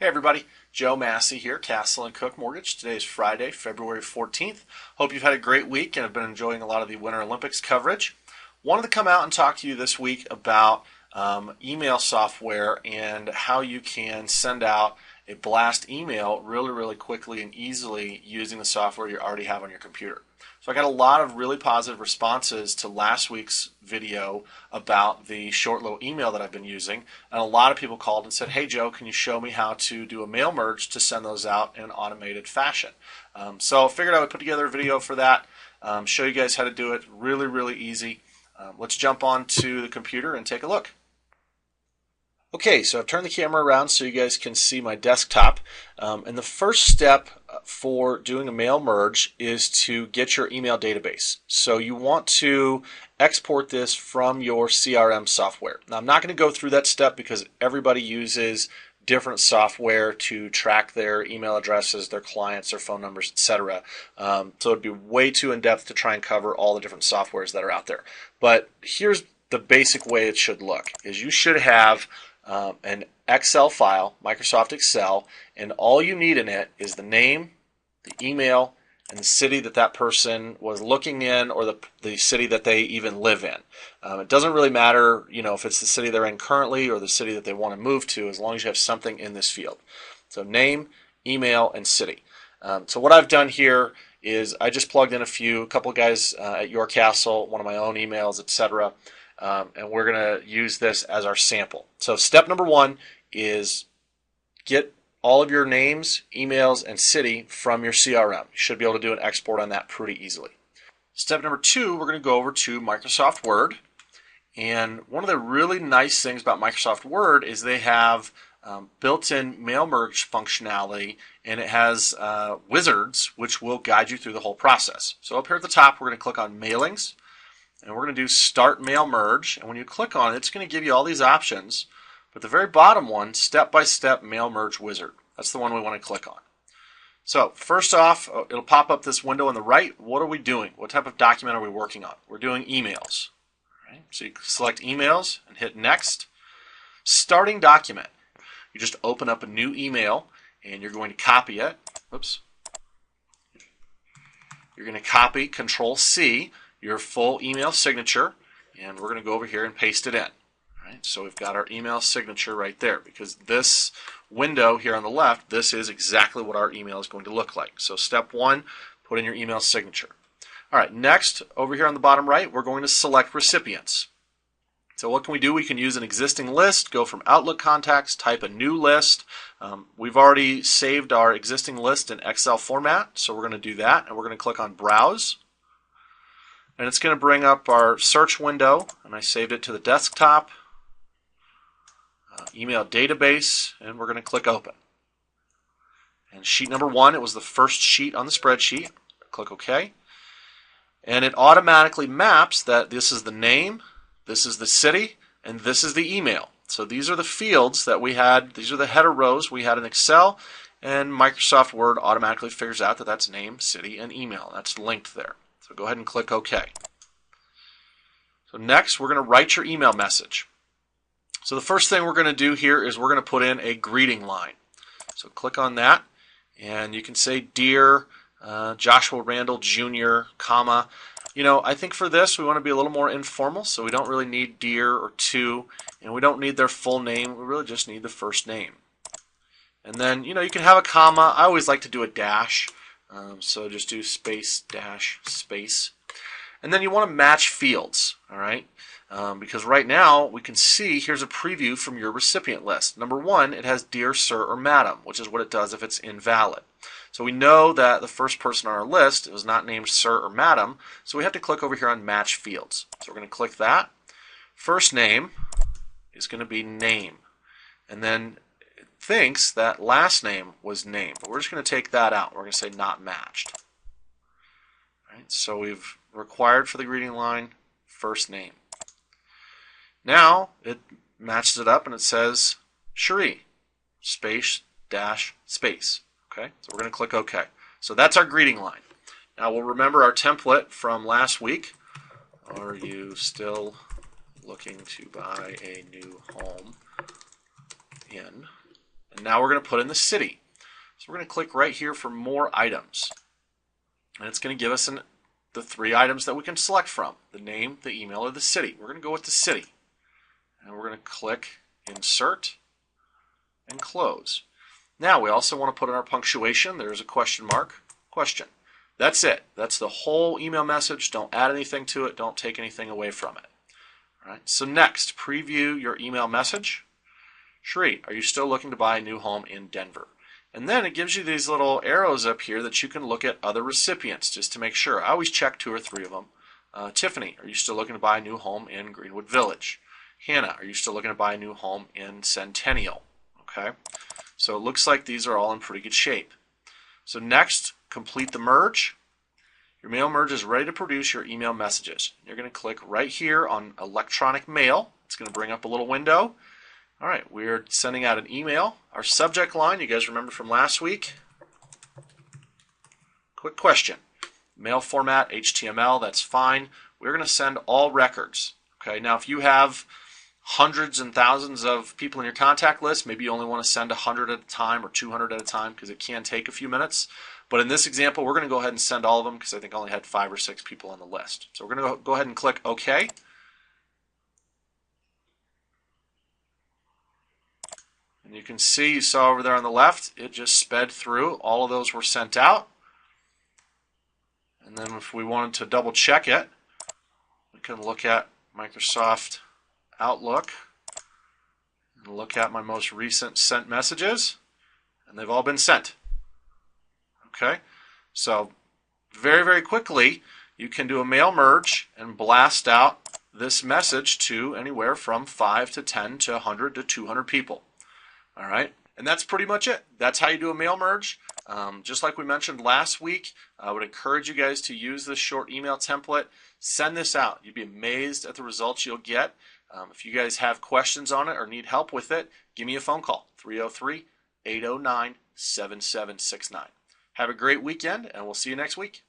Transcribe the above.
Hey everybody, Joe Massey here, Castle and Cook Mortgage. Today is Friday, February 14th. Hope you've had a great week and have been enjoying a lot of the Winter Olympics coverage. Wanted to come out and talk to you this week about email software and how you can send out a blast email really quickly and easily using the software you already have on your computer. So I got a lot of really positive responses to last week's video about the short little email that I've been using, and a lot of people called and said, hey Joe, can you show me how to do a mail merge to send those out in an automated fashion? So I figured I would put together a video for that, show you guys how to do it really easy. Let's jump onto the computer and take a look. Okay, so I've turned the camera around so you guys can see my desktop. And the first step for doing a mail merge is to get your email database. So you want to export this from your CRM software. Now I'm not going to go through that step because everybody uses different software to track their email addresses, their clients, their phone numbers, etc. So it'd be way too in-depth to try and cover all the different softwares that are out there. But here's the basic way it should look, is you should have an Excel file, Microsoft Excel, and all you need in it is the name, the email, and the city that that person was looking in, or the city that they even live in. It doesn't really matter, if it's the city they're in currently or the city that they want to move to, as long as you have something in this field. So name, email, and city. So what I've done here is I just plugged in a couple of guys at your castle, one of my own emails, etc. And we're going to use this as our sample. So step number one is get all of your names, emails, and city from your CRM. You should be able to do an export on that pretty easily. Step number two, we're going to go over to Microsoft Word. And one of the really nice things about Microsoft Word is they have built-in mail merge functionality, and it has wizards which will guide you through the whole process. So up here at the top, we're going to click on Mailings. And we're going to do Start Mail Merge, and when you click on it, it's going to give you all these options. But the very bottom one, Step-by-Step Mail Merge Wizard. That's the one we want to click on. So first off, it'll pop up this window on the right. What are we doing? What type of document are we working on? We're doing emails. All right, so you select Emails and hit Next. Starting Document. You just open up a new email, and you're going to copy it. Oops. You're going to copy Control-C, your full email signature, and we're going to go over here and paste it in. All right, so we've got our email signature right there, because this window here on the left, this is exactly what our email is going to look like. So step one, put in your email signature. All right, next, over here on the bottom right, we're going to select recipients. So what can we do? We can use an existing list, go from Outlook contacts, type a new list. We've already saved our existing list in Excel format, so we're going to do that, and we're going to click on Browse. And it's going to bring up our search window, and I saved it to the desktop, email database, and we're going to click Open. And sheet number one, it was the first sheet on the spreadsheet. Click OK. And it automatically maps that this is the name, this is the city, and this is the email. So these are the fields that we had, these are the header rows we had in Excel, and Microsoft Word automatically figures out that that's name, city, and email. That's linked there. So go ahead and click OK. So next, we're going to write your email message. So the first thing we're going to do here is we're going to put in a greeting line. So click on that, and you can say, Dear Joshua Randall Jr., comma. I think for this, we want to be a little more informal, so we don't really need dear or to, and we don't need their full name. We really just need the first name. And then, you can have a comma. I always like to do a dash. So just do space, dash, space. And then you want to match fields, all right? Because right now we can see here's a preview from your recipient list. Number one, it has Dear Sir or Madam, which is what it does if it's invalid. So we know that the first person on our list was not named Sir or Madam, so we have to click over here on Match Fields. So we're going to click that. First name is going to be name. And then thinks that last name was name, but we're just going to take that out. We're going to say not matched. All right, so we've required for the greeting line first name. Now it matches it up and it says Cherie, space, dash, space. Okay, so we're going to click OK. So that's our greeting line. Now we'll remember our template from last week. Are you still looking to buy a new home in? And And now we're going to put in the city. So we're going to click right here for more items. And it's going to give us the 3 items that we can select from: the name, the email, or the city. We're going to go with the city. And we're going to click Insert and Close. Now we also want to put in our punctuation. There's a question mark, question. That's it. That's the whole email message. Don't add anything to it. Don't take anything away from it. All right. So next, preview your email message. Shree, are you still looking to buy a new home in Denver? And then it gives you these little arrows up here that you can look at other recipients just to make sure. I always check 2 or 3 of them. Tiffany, are you still looking to buy a new home in Greenwood Village? Hannah, are you still looking to buy a new home in Centennial? Okay. So it looks like these are all in pretty good shape. So next, complete the merge. Your mail merge is ready to produce your email messages. You're going to click right here on electronic mail. It's going to bring up a little window. All right, we're sending out an email. Our subject line, you guys remember from last week? Quick question. Mail format, HTML, that's fine. We're going to send all records. Okay, now if you have hundreds and thousands of people in your contact list, maybe you only want to send 100 at a time or 200 at a time because it can take a few minutes. But in this example, we're going to go ahead and send all of them because I think I only had 5 or 6 people on the list. So we're going to go ahead and click OK. And you can see, you saw over there on the left, it just sped through. All of those were sent out. And then if we wanted to double check it, we can look at Microsoft Outlook and look at my most recent sent messages, and they've all been sent. Okay, so very, very quickly you can do a mail merge and blast out this message to anywhere from 5 to 10 to 100 to 200 people. All right, and that's pretty much it. That's how you do a mail merge. Just like we mentioned last week, I would encourage you guys to use this short email template. Send this out. You'd be amazed at the results you'll get. If you guys have questions on it or need help with it, give me a phone call, 303-809-7769. Have a great weekend, and we'll see you next week.